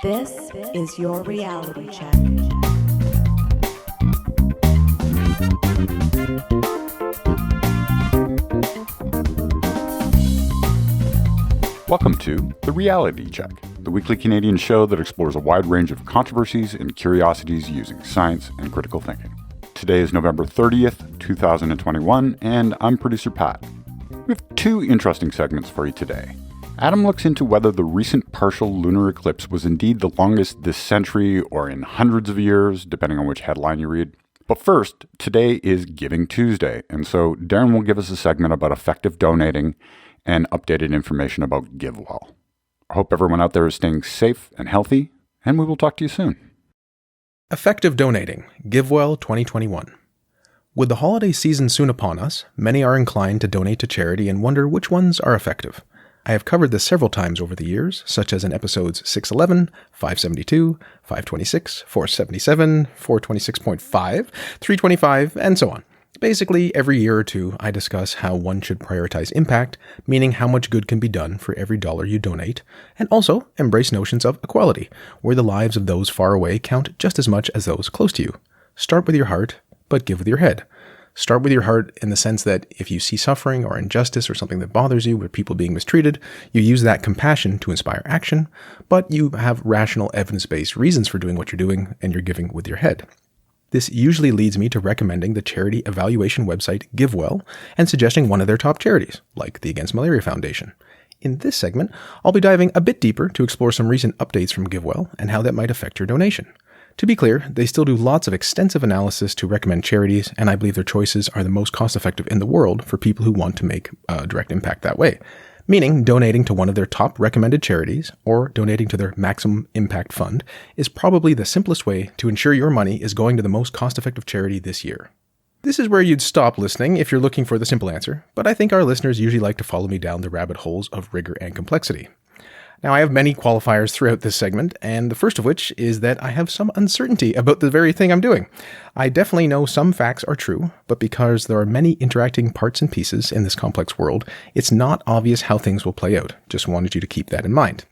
This is your reality check. Welcome to The Reality Check, the weekly Canadian show that explores a wide range of controversies and curiosities using science and critical thinking. Today is November 30th, 2021, and I'm producer Pat. We have two interesting segments for you today. Adam looks into whether the recent partial lunar eclipse was indeed the longest this century or in hundreds of years, depending on which headline you read. But first, today is Giving Tuesday, and so Darren will give us a segment about effective donating and updated information about GiveWell. I hope everyone out there is staying safe and healthy, and we will talk to you soon. Effective donating, GiveWell 2021. With the holiday season soon upon us, many are inclined to donate to charity and wonder which ones are effective. I have covered this several times over the years, such as in episodes 611, 572, 526, 477, 426.5, 325, and so on. Basically, every year or two, I discuss how one should prioritize impact, meaning how much good can be done for every dollar you donate, and also embrace notions of equality, where the lives of those far away count just as much as those close to you. Start with your heart, but give with your head. Start with your heart in the sense that if you see suffering or injustice or something that bothers you, with people being mistreated, you use that compassion to inspire action, but you have rational evidence-based reasons for doing what you're doing, and you're giving with your head. This usually leads me to recommending the charity evaluation website GiveWell and suggesting one of their top charities, like the Against Malaria Foundation. In this segment, I'll be diving a bit deeper to explore some recent updates from GiveWell and how that might affect your donation. To be clear, they still do lots of extensive analysis to recommend charities, and I believe their choices are the most cost-effective in the world for people who want to make a direct impact that way. Meaning, donating to one of their top recommended charities, or donating to their maximum impact fund, is probably the simplest way to ensure your money is going to the most cost-effective charity this year. This is where you'd stop listening if you're looking for the simple answer, but I think our listeners usually like to follow me down the rabbit holes of rigor and complexity. Now, I have many qualifiers throughout this segment, and the first of which is that I have some uncertainty about the very thing I'm doing. I definitely know some facts are true, but because there are many interacting parts and pieces in this complex world, it's not obvious how things will play out. Just wanted you to keep that in mind.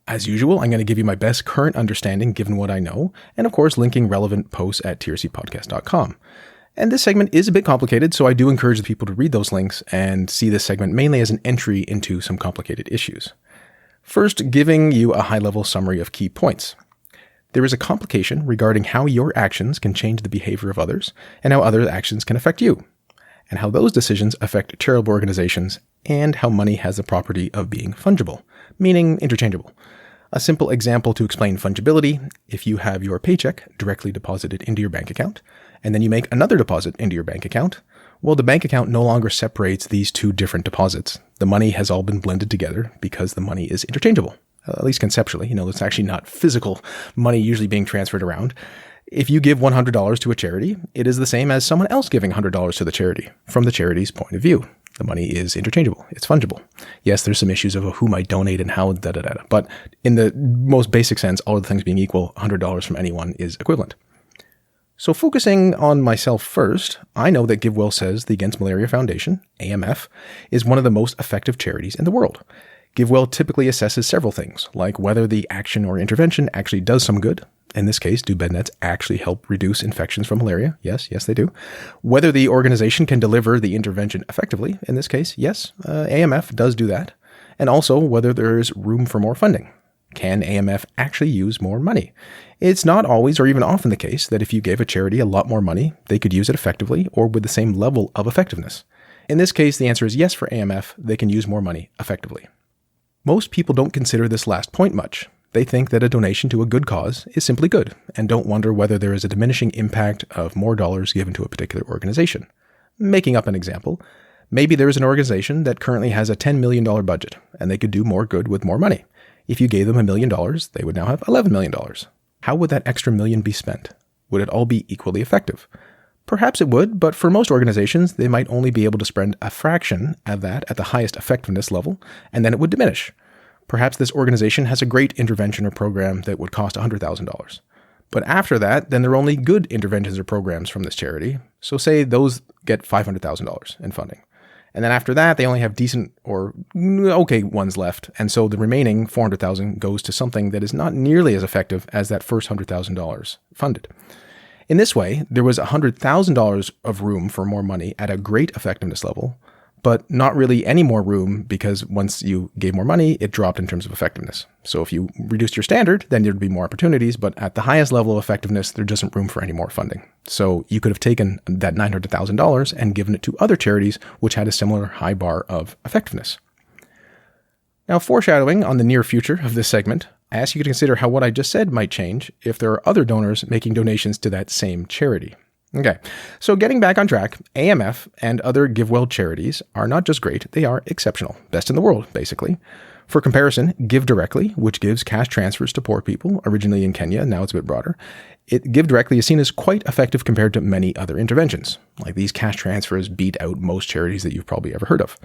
As usual, I'm going to give you my best current understanding given what I know, and of course linking relevant posts at trcpodcast.com. And this segment is a bit complicated, so I do encourage the people to read those links and see this segment mainly as an entry into some complicated issues. First, giving you a high-level summary of key points. There is a complication regarding how your actions can change the behavior of others, and how other actions can affect you, and how those decisions affect charitable organizations, and how money has the property of being fungible, meaning interchangeable. A simple example to explain fungibility: if you have your paycheck directly deposited into your bank account, and then you make another deposit into your bank account, well, the bank account no longer separates these two different deposits. The money has all been blended together because the money is interchangeable, at least conceptually. It's actually not physical money usually being transferred around. If you give $100 to a charity, it is the same as someone else giving $100 to the charity, from the charity's point of view. The money is interchangeable. It's fungible. Yes, there's some issues of who might donate and how, but in the most basic sense, all of the things being equal, $100 from anyone is equivalent. So focusing on myself first, I know that GiveWell says the Against Malaria Foundation, AMF, is one of the most effective charities in the world. GiveWell typically assesses several things, like whether the action or intervention actually does some good. In this case, do bed nets actually help reduce infections from malaria? Yes, they do. Whether the organization can deliver the intervention effectively. In this case, yes, AMF does do that. And also whether there is room for more funding. Can AMF actually use more money? It's not always or even often the case that if you gave a charity a lot more money, they could use it effectively or with the same level of effectiveness. In this case, the answer is yes for AMF, they can use more money effectively. Most people don't consider this last point much. They think that a donation to a good cause is simply good and don't wonder whether there is a diminishing impact of more dollars given to a particular organization. Making up an example, maybe there is an organization that currently has a $10 million budget and they could do more good with more money. If you gave them $1 million, they would now have $11 million. How would that extra million be spent? Would it all be equally effective? Perhaps it would, but for most organizations, they might only be able to spend a fraction of that at the highest effectiveness level, and then it would diminish. Perhaps this organization has a great intervention or program that would cost $100,000. But after that, then there are only good interventions or programs from this charity. So say those get $500,000 in funding. And then after that, they only have decent or okay ones left. And so the remaining $400,000 goes to something that is not nearly as effective as that first $100,000 funded. In this way, there was $100,000 of room for more money at a great effectiveness level, but not really any more room because once you gave more money, it dropped in terms of effectiveness. So if you reduced your standard, then there'd be more opportunities, but at the highest level of effectiveness, there isn't room for any more funding. So you could have taken that $900,000 and given it to other charities which had a similar high bar of effectiveness. Now, foreshadowing on the near future of this segment, I ask you to consider how what I just said might change if there are other donors making donations to that same charity. Okay, so getting back on track, AMF and other GiveWell charities are not just great, they are exceptional. Best in the world, basically. For comparison, Give Directly, which gives cash transfers to poor people, originally in Kenya, now it's a bit broader. Give Directly is seen as quite effective compared to many other interventions. Like these cash transfers beat out most charities that you've probably ever heard of.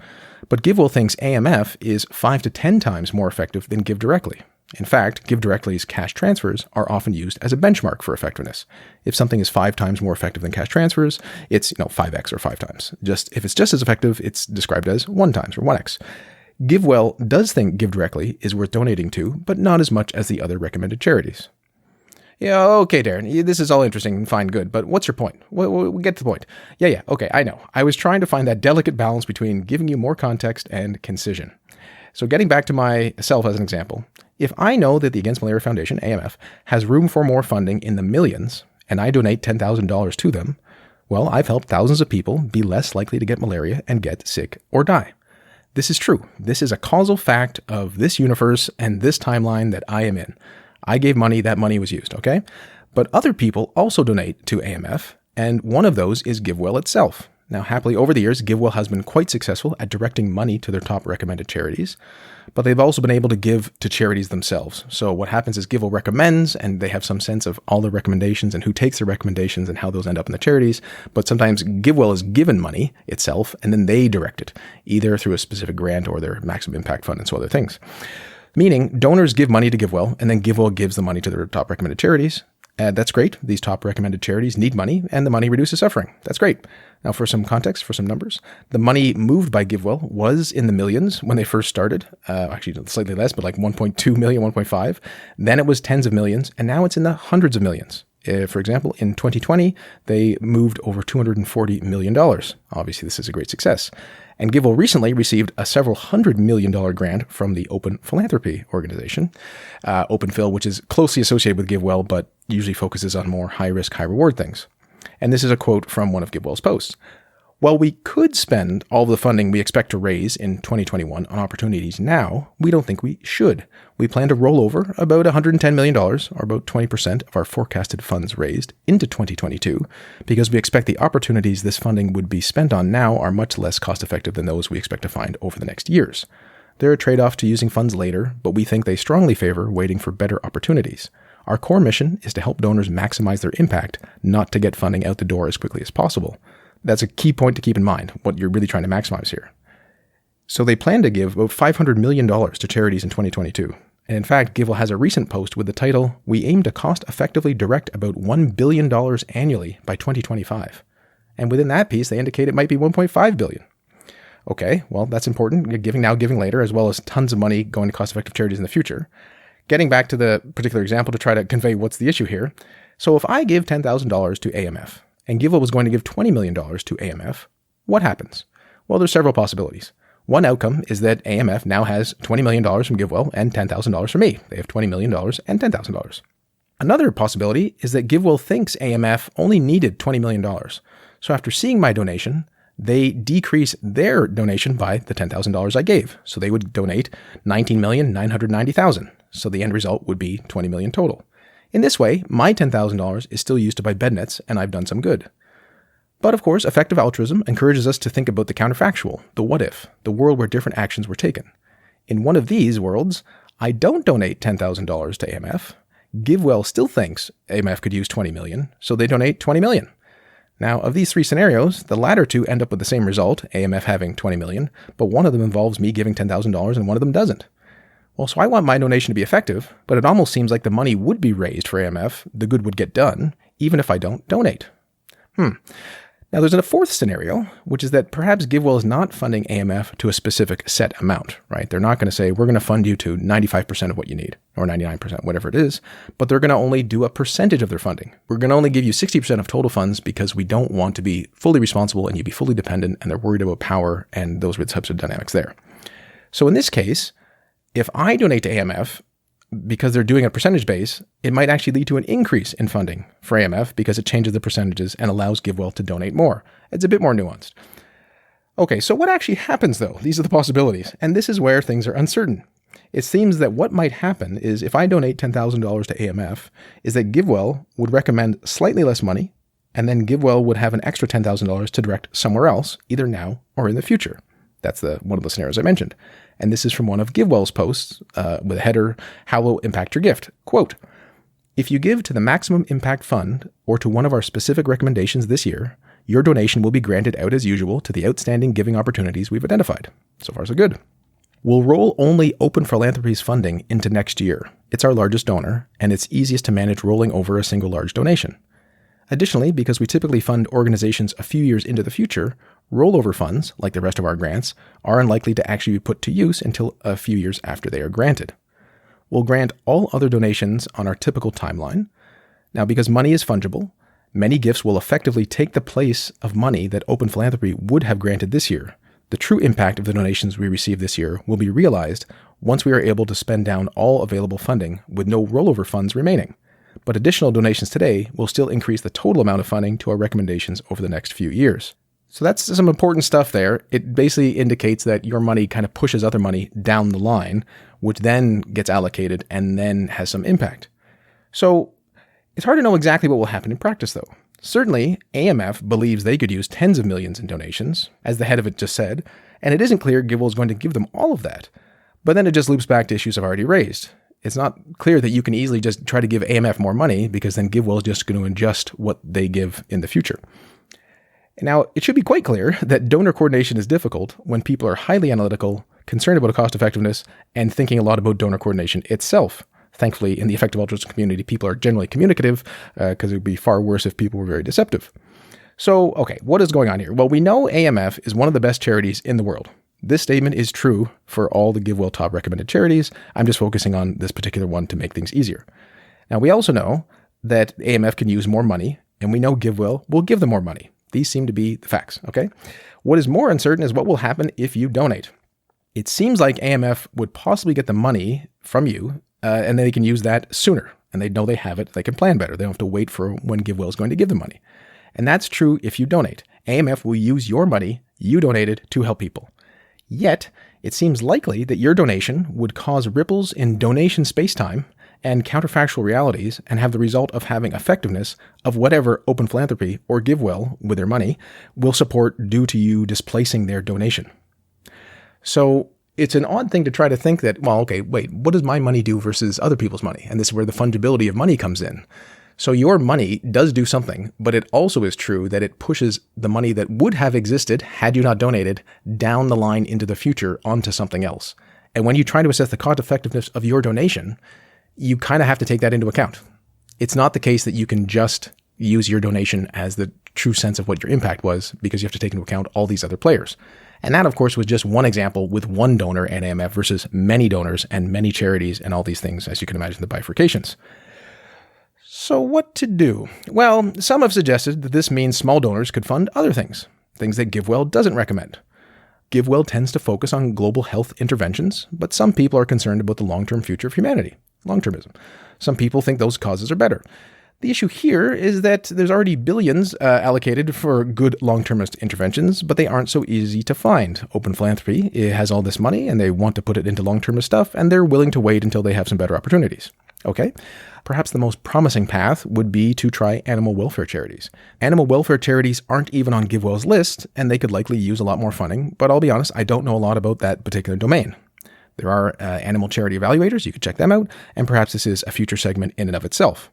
But GiveWell thinks AMF is 5 to 10 times more effective than Give Directly. In fact, Give Directly's cash transfers are often used as a benchmark for effectiveness. If something is 5 times more effective than cash transfers, it's 5x or 5 times. If it's just as effective, it's described as 1 times or 1x. GiveWell does think Give Directly is worth donating to, but not as much as the other recommended charities. Yeah, okay, Darren, this is all interesting and fine, good, but what's your point? We'll get to the point. Yeah, okay, I know. I was trying to find that delicate balance between giving you more context and concision. So getting back to myself as an example, if I know that the Against Malaria Foundation, AMF, has room for more funding in the millions, and I donate $10,000 to them, well, I've helped thousands of people be less likely to get malaria and get sick or die. This is true. This is a causal fact of this universe and this timeline that I am in. I gave money, that money was used, okay? But other people also donate to AMF, and one of those is GiveWell itself. Now, happily, over the years, GiveWell has been quite successful at directing money to their top recommended charities, but they've also been able to give to charities themselves. So what happens is GiveWell recommends, and they have some sense of all the recommendations and who takes the recommendations and how those end up in the charities. But sometimes GiveWell is given money itself, and then they direct it, either through a specific grant or their maximum impact fund and so other things. Meaning, donors give money to GiveWell, and then GiveWell gives the money to their top recommended charities. That's great. These top recommended charities need money, and the money reduces suffering. That's great. Now, for some context, for some numbers, the money moved by GiveWell was in the millions when they first started. Actually, slightly less, but like 1.2 million, 1.5. Then it was tens of millions, and now it's in the hundreds of millions. For example, in 2020, they moved over $240 million. Obviously, this is a great success. And GiveWell recently received a several $100 million grant from the Open Philanthropy organization, OpenPhil, which is closely associated with GiveWell, but usually focuses on more high-risk, high-reward things. And this is a quote from one of GiveWell's posts. While we could spend all of the funding we expect to raise in 2021 on opportunities now, we don't think we should. We plan to roll over about $110 million, or about 20% of our forecasted funds raised, into 2022, because we expect the opportunities this funding would be spent on now are much less cost-effective than those we expect to find over the next years. They're a trade-off to using funds later, but we think they strongly favor waiting for better opportunities. Our core mission is to help donors maximize their impact, not to get funding out the door as quickly as possible. That's a key point to keep in mind, what you're really trying to maximize here. So they plan to give about $500 million to charities in 2022. And in fact, GiveWell has a recent post with the title, "We aim to cost-effectively direct about $1 billion annually by 2025. And within that piece, they indicate it might be $1.5 billion. Okay, well, that's important. You're giving now, giving later, as well as tons of money going to cost-effective charities in the future. Getting back to the particular example to try to convey what's the issue here. So if I give $10,000 to AMF, and GiveWell was going to give $20 million to AMF, what happens? Well, there's several possibilities. One outcome is that AMF now has $20 million from GiveWell and $10,000 from me. They have $20 million and $10,000. Another possibility is that GiveWell thinks AMF only needed $20 million. So after seeing my donation, they decrease their donation by the $10,000 I gave. So they would donate $19,990,000. So the end result would be $20 million total. In this way, my $10,000 is still used to buy bed nets, and I've done some good. But of course, effective altruism encourages us to think about the counterfactual, the what if, the world where different actions were taken. In one of these worlds, I don't donate $10,000 to AMF. GiveWell still thinks AMF could use $20 million, so they donate $20 million. Now, of these three scenarios, the latter two end up with the same result, AMF having $20 million, but one of them involves me giving $10,000 and one of them doesn't. Well, so I want my donation to be effective, but it almost seems like the money would be raised for AMF, the good would get done, even if I don't donate. Now, there's a fourth scenario, which is that perhaps GiveWell is not funding AMF to a specific set amount, right? They're not going to say, we're going to fund you to 95% of what you need, or 99%, whatever it is, but they're going to only do a percentage of their funding. We're going to only give you 60% of total funds because we don't want to be fully responsible and you be fully dependent, and they're worried about power and those types of dynamics there. So in this case, if I donate to AMF, because they're doing a percentage base, it might actually lead to an increase in funding for AMF because it changes the percentages and allows GiveWell to donate more. It's a bit more nuanced. Okay, so what actually happens though? These are the possibilities, and this is where things are uncertain. It seems that what might happen is if I donate $10,000 to AMF, is that GiveWell would recommend slightly less money, and then GiveWell would have an extra $10,000 to direct somewhere else, either now or in the future. That's one of the scenarios I mentioned. And this is from one of GiveWell's posts with a header, How Will Impact Your Gift? Quote, if you give to the Maximum Impact Fund or to one of our specific recommendations this year, your donation will be granted out as usual to the outstanding giving opportunities we've identified. So far, so good. We'll roll only Open Philanthropy's funding into next year. It's our largest donor, and it's easiest to manage rolling over a single large donation. Additionally, because we typically fund organizations a few years into the future, rollover funds, like the rest of our grants, are unlikely to actually be put to use until a few years after they are granted. We'll grant all other donations on our typical timeline. Now, because money is fungible, many gifts will effectively take the place of money that Open Philanthropy would have granted this year. The true impact of the donations we receive this year will be realized once we are able to spend down all available funding with no rollover funds remaining. But additional donations today will still increase the total amount of funding to our recommendations over the next few years. So that's some important stuff there. It basically indicates that your money kind of pushes other money down the line, which then gets allocated and then has some impact. So it's hard to know exactly what will happen in practice, though. Certainly, AMF believes they could use tens of millions in donations, as the head of it just said, and it isn't clear GiveWell is going to give them all of that. But then it just loops back to issues I've already raised. It's not clear that you can easily just try to give AMF more money, because then GiveWell is just going to adjust what they give in the future. Now, it should be quite clear that donor coordination is difficult when people are highly analytical, concerned about cost effectiveness, and thinking a lot about donor coordination itself. Thankfully, in the effective altruism community, people are generally communicative, because it would be far worse if people were very deceptive. So, okay, what is going on here? Well, we know AMF is one of the best charities in the world. This statement is true for all the GiveWell top recommended charities. I'm just focusing on this particular one to make things easier. Now, we also know that AMF can use more money, and we know GiveWell will give them more money. These seem to be the facts, okay? What is more uncertain is what will happen if you donate. It seems like AMF would possibly get the money from you, and then they can use that sooner. And they know they have it. They can plan better. They don't have to wait for when GiveWell is going to give them money. And that's true if you donate. AMF will use your money you donated to help people. Yet, it seems likely that your donation would cause ripples in donation spacetime and counterfactual realities and have the result of having effectiveness of whatever Open Philanthropy or GiveWell, with their money, will support due to you displacing their donation. So it's an odd thing to try to think that, well, okay, wait, what does my money do versus other people's money? And this is where the fungibility of money comes in. So your money does do something, but it also is true that it pushes the money that would have existed had you not donated down the line into the future onto something else. And when you try to assess the cost effectiveness of your donation, you kind of have to take that into account. It's not the case that you can just use your donation as the true sense of what your impact was, because you have to take into account all these other players. And that, of course, was just one example with one donor at AMF versus many donors and many charities and all these things, as you can imagine, the bifurcations. So what to do? Well, some have suggested that this means small donors could fund other things that GiveWell doesn't recommend. GiveWell tends to focus on global health interventions, but some people are concerned about the long-term future of humanity, long-termism. Some people think those causes are better. The issue here is that there's already billions allocated for good long-termist interventions, but they aren't so easy to find. Open Philanthropy has all this money, and they want to put it into long-termist stuff, and they're willing to wait until they have some better opportunities. Okay, perhaps the most promising path would be to try animal welfare charities. Animal welfare charities aren't even on GiveWell's list, and they could likely use a lot more funding, but I'll be honest, I don't know a lot about that particular domain. There are animal charity evaluators, you could check them out, and perhaps this is a future segment in and of itself.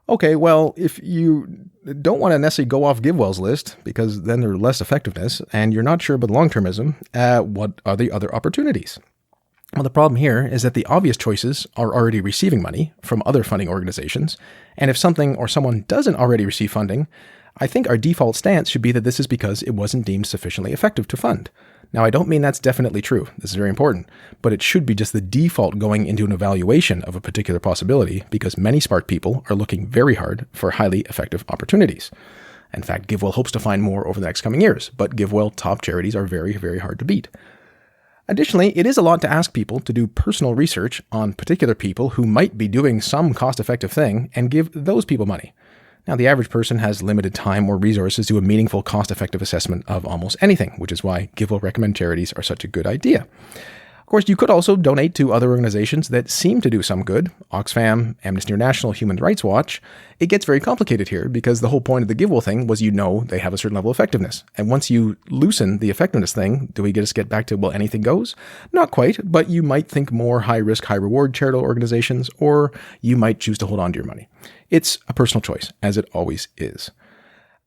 Okay, well, if you don't want to necessarily go off GiveWell's list, because then there's less effectiveness, and you're not sure about long-termism, what are the other opportunities? Well, the problem here is that the obvious choices are already receiving money from other funding organizations, and if something or someone doesn't already receive funding, I think our default stance should be that this is because it wasn't deemed sufficiently effective to fund. Now, I don't mean that's definitely true. This is very important, but it should be just the default going into an evaluation of a particular possibility because many smart people are looking very hard for highly effective opportunities. In fact, GiveWell hopes to find more over the next coming years, but GiveWell top charities are very, very hard to beat. Additionally, it is a lot to ask people to do personal research on particular people who might be doing some cost-effective thing and give those people money. Now, the average person has limited time or resources to a meaningful cost-effective assessment of almost anything, which is why GiveWell recommend charities are such a good idea. Of course, you could also donate to other organizations that seem to do some good, Oxfam, Amnesty International, Human Rights Watch. It gets very complicated here because the whole point of the GiveWell thing was they have a certain level of effectiveness. And once you loosen the effectiveness thing, do we just get back to, well, anything goes? Not quite, but you might think more high-risk, high-reward charitable organizations, or you might choose to hold on to your money. It's a personal choice, as it always is.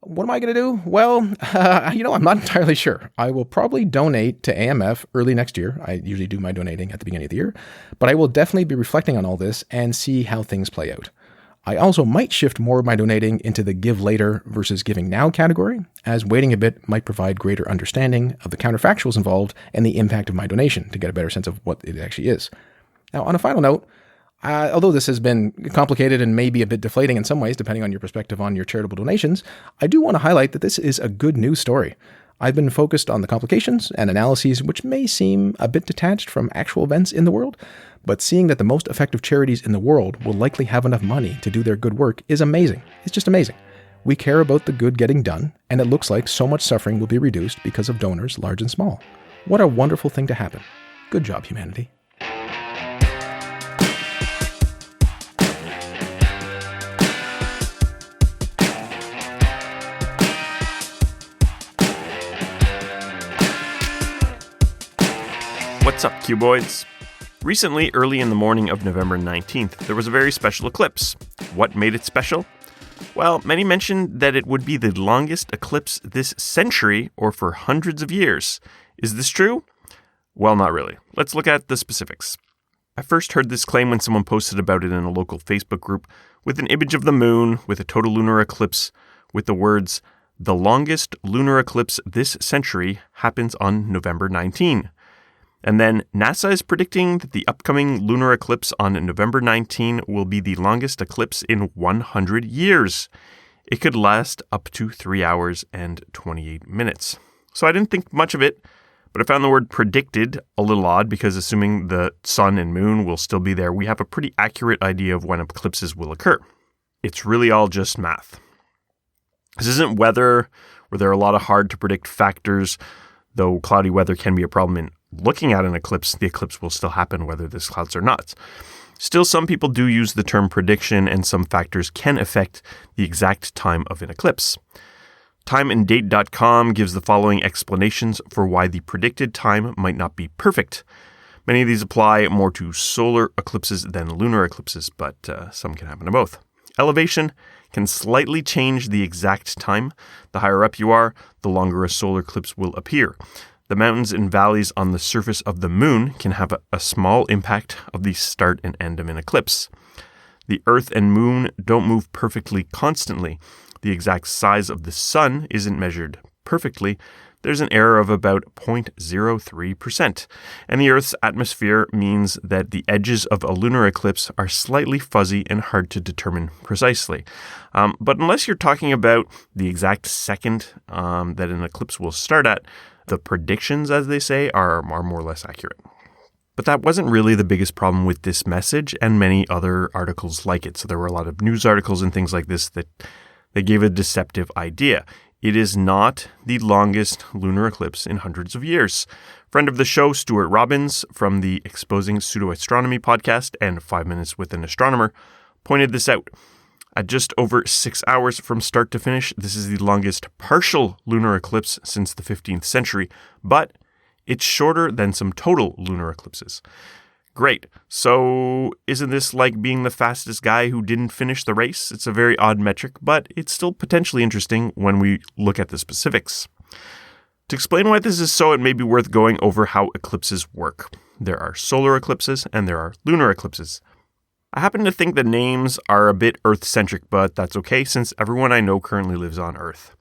What am I going to do? Well, I'm not entirely sure. I will probably donate to AMF early next year. I usually do my donating at the beginning of the year, but I will definitely be reflecting on all this and see how things play out. I also might shift more of my donating into the give later versus giving now category, as waiting a bit might provide greater understanding of the counterfactuals involved and the impact of my donation to get a better sense of what it actually is. Now, on a final note, although this has been complicated and maybe a bit deflating in some ways, depending on your perspective on your charitable donations, I do want to highlight that this is a good news story. I've been focused on the complications and analyses which may seem a bit detached from actual events in the world, but seeing that the most effective charities in the world will likely have enough money to do their good work is amazing. It's just amazing. We care about the good getting done, and it looks like so much suffering will be reduced because of donors large and small. What a wonderful thing to happen. Good job, humanity. What's up, cuboids? Recently, early in the morning of November 19th, there was a very special eclipse. What made it special? Well, many mentioned that it would be the longest eclipse this century or for hundreds of years. Is this true? Well, not really. Let's look at the specifics. I first heard this claim when someone posted about it in a local Facebook group with an image of the moon with a total lunar eclipse with the words, "The longest lunar eclipse this century happens on November 19." And then NASA is predicting that the upcoming lunar eclipse on November 19 will be the longest eclipse in 100 years. It could last up to 3 hours and 28 minutes. So I didn't think much of it, but I found the word predicted a little odd because assuming the sun and moon will still be there, we have a pretty accurate idea of when eclipses will occur. It's really all just math. This isn't weather, where there are a lot of hard to predict factors, though cloudy weather can be a problem in looking at an eclipse. The eclipse will still happen whether there's clouds or not. Still, some people do use the term prediction, and some factors can affect the exact time of an eclipse. Timeanddate.com gives the following explanations for why the predicted time might not be perfect. Many of these apply more to solar eclipses than lunar eclipses, but some can happen to both. Elevation can slightly change the exact time. The higher up you are, the longer a solar eclipse will appear. The mountains and valleys on the surface of the moon can have a small impact of the start and end of an eclipse. The Earth and moon don't move perfectly constantly. The exact size of the sun isn't measured perfectly. There's an error of about 0.03%. And the Earth's atmosphere means that the edges of a lunar eclipse are slightly fuzzy and hard to determine precisely. But unless you're talking about the exact second that an eclipse will start at, the predictions, as they say, are more or less accurate. But that wasn't really the biggest problem with this message and many other articles like it. So there were a lot of news articles and things like this that they gave a deceptive idea. It is not the longest lunar eclipse in hundreds of years. Friend of the show, Stuart Robbins, from the Exposing Pseudo-Astronomy podcast and 5 Minutes with an Astronomer, pointed this out. At just over 6 hours from start to finish, this is the longest partial lunar eclipse since the 15th century, but it's shorter than some total lunar eclipses. Great. So isn't this like being the fastest guy who didn't finish the race? It's a very odd metric, but it's still potentially interesting when we look at the specifics. To explain why this is so, it may be worth going over how eclipses work. There are solar eclipses and there are lunar eclipses. I happen to think the names are a bit Earth-centric, but that's okay since everyone I know currently lives on Earth.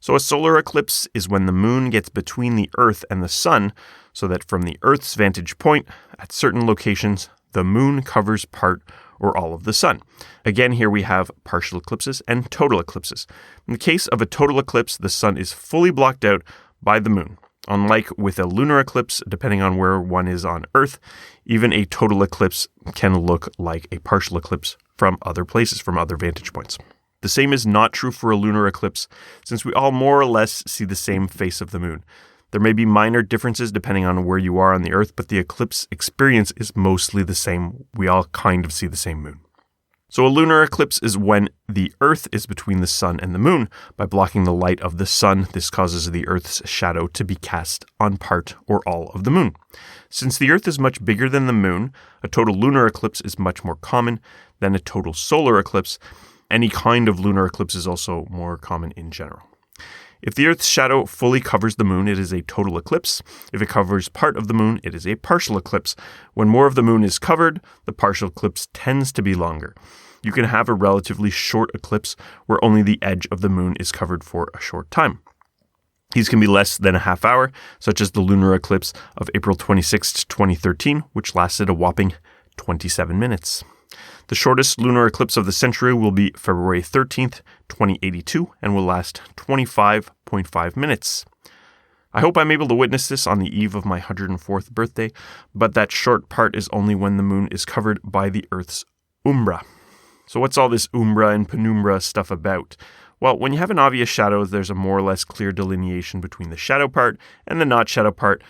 So a solar eclipse is when the moon gets between the Earth and the sun, so that from the Earth's vantage point, at certain locations, the moon covers part or all of the sun. Again, here we have partial eclipses and total eclipses. In the case of a total eclipse, the sun is fully blocked out by the moon. Unlike with a lunar eclipse, depending on where one is on Earth, even a total eclipse can look like a partial eclipse from other places, from other vantage points. The same is not true for a lunar eclipse, since we all more or less see the same face of the moon. There may be minor differences depending on where you are on the Earth, but the eclipse experience is mostly the same. We all kind of see the same moon. So a lunar eclipse is when the Earth is between the sun and the moon. By blocking the light of the sun, this causes the Earth's shadow to be cast on part or all of the moon. Since the Earth is much bigger than the moon, a total lunar eclipse is much more common than a total solar eclipse. Any kind of lunar eclipse is also more common in general. If the Earth's shadow fully covers the moon, it is a total eclipse. If it covers part of the moon, it is a partial eclipse. When more of the moon is covered, the partial eclipse tends to be longer. You can have a relatively short eclipse where only the edge of the moon is covered for a short time. These can be less than a half hour, such as the lunar eclipse of April 26, 2013, which lasted a whopping 27 minutes. The shortest lunar eclipse of the century will be February 13th, 2082, and will last 25.5 minutes. I hope I'm able to witness this on the eve of my 104th birthday, but that short part is only when the moon is covered by the Earth's umbra. So what's all this umbra and penumbra stuff about? Well, when you have an obvious shadow, there's a more or less clear delineation between the shadow part and the not shadow part,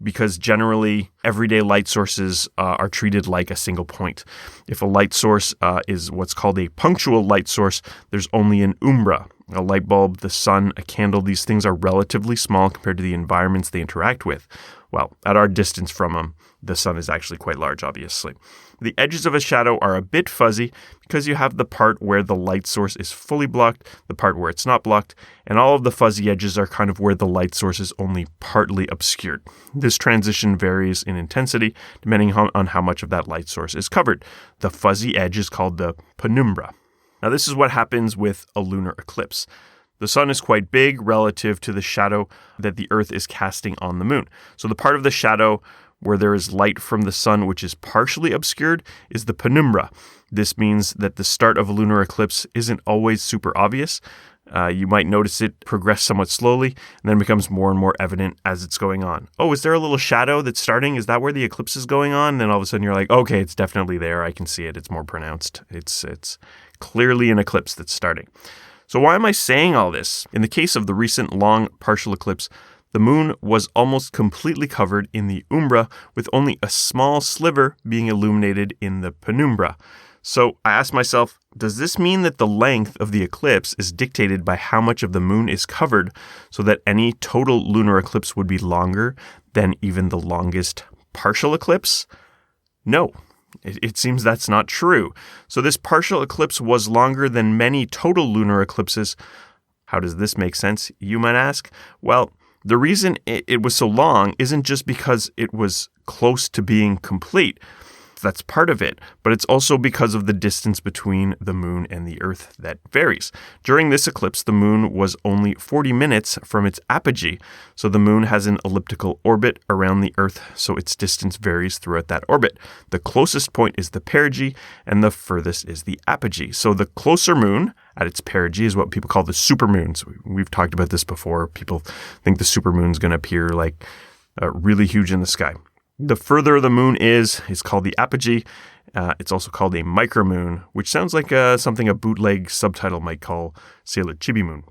because generally everyday light sources are treated like a single point. If a light source is what's called a punctual light source, there's only an umbra. A light bulb, the sun, a candle, these things are relatively small compared to the environments they interact with. Well, at our distance from them, the sun is actually quite large, obviously. The edges of a shadow are a bit fuzzy because you have the part where the light source is fully blocked, the part where it's not blocked, and all of the fuzzy edges are kind of where the light source is only partly obscured. This transition varies in intensity depending on how much of that light source is covered. The fuzzy edge is called the penumbra. Now, this is what happens with a lunar eclipse. The sun is quite big relative to the shadow that the Earth is casting on the moon. So the part of the shadow where there is light from the sun which is partially obscured is the penumbra. This means that the start of a lunar eclipse isn't always super obvious. You might notice it progress somewhat slowly and then becomes more and more evident as it's going on. Oh, is there a little shadow that's starting? Is that where the eclipse is going on? And then all of a sudden you're like, okay, it's definitely there. I can see it. It's more pronounced. It's clearly an eclipse that's starting. So why am I saying all this? In the case of the recent long partial eclipse, the moon was almost completely covered in the umbra, with only a small sliver being illuminated in the penumbra. So I asked myself, does this mean that the length of the eclipse is dictated by how much of the moon is covered, so that any total lunar eclipse would be longer than even the longest partial eclipse? No. It seems that's not true. So this partial eclipse was longer than many total lunar eclipses. How does this make sense, you might ask? Well, the reason it was so long isn't just because it was close to being complete. That's part of it, but it's also because of the distance between the moon and the Earth that varies. During this eclipse, the moon was only 40 minutes from its apogee, so the moon has an elliptical orbit around the Earth, so its distance varies throughout that orbit. The closest point is the perigee, and the furthest is the apogee. So the closer moon at its perigee is what people call the supermoon. So we've talked about this before. People think the supermoon's going to appear like really huge in the sky. The further the moon is called the apogee. It's also called a micromoon, which sounds like something a bootleg subtitle might call Sailor Chibi Moon.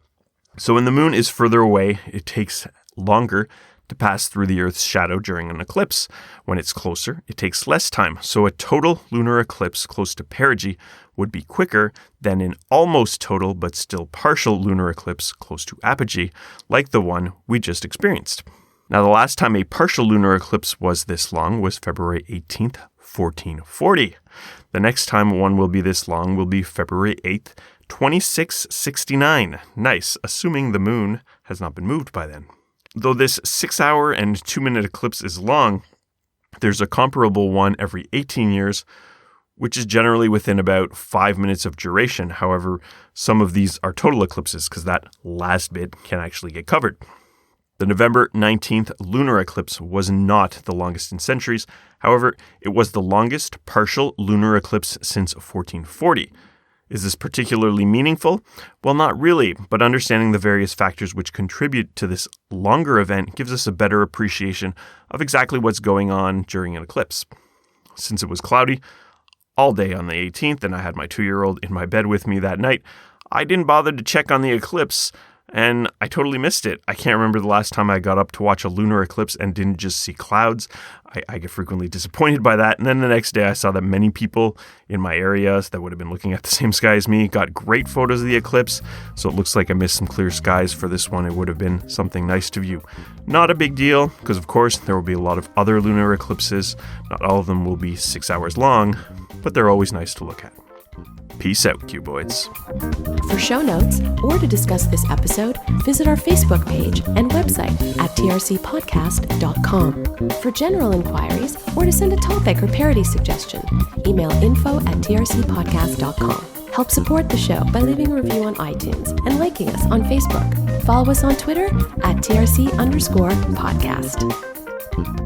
So when the moon is further away, it takes longer to pass through the Earth's shadow during an eclipse. When it's closer, it takes less time. So a total lunar eclipse close to perigee would be quicker than an almost total but still partial lunar eclipse close to apogee, like the one we just experienced. Now, the last time a partial lunar eclipse was this long was February 18th, 1440. The next time one will be this long will be February 8th, 2669. Nice, assuming the moon has not been moved by then. Though this 6-hour and 2-minute eclipse is long, there's a comparable one every 18 years, which is generally within about 5 minutes of duration. However, some of these are total eclipses because that last bit can actually get covered. The November 19th lunar eclipse was not the longest in centuries. However, it was the longest partial lunar eclipse since 1440. Is this particularly meaningful? Well, not really, but understanding the various factors which contribute to this longer event gives us a better appreciation of exactly what's going on during an eclipse. Since it was cloudy all day on the 18th and I had my 2-year-old in my bed with me that night, I didn't bother to check on the eclipse and I totally missed it. I can't remember the last time I got up to watch a lunar eclipse and didn't just see clouds. I get frequently disappointed by that. And then the next day I saw that many people in my areas that would have been looking at the same sky as me got great photos of the eclipse. So it looks like I missed some clear skies for this one. It would have been something nice to view. Not a big deal, because of course there will be a lot of other lunar eclipses. Not all of them will be 6 hours long, but they're always nice to look at. Peace out, cuboids. For show notes or to discuss this episode, visit our Facebook page and website at trcpodcast.com. For general inquiries or to send a topic or parody suggestion, email info@trcpodcast.com. Help support the show by leaving a review on iTunes and liking us on Facebook. Follow us on Twitter @TRC_podcast.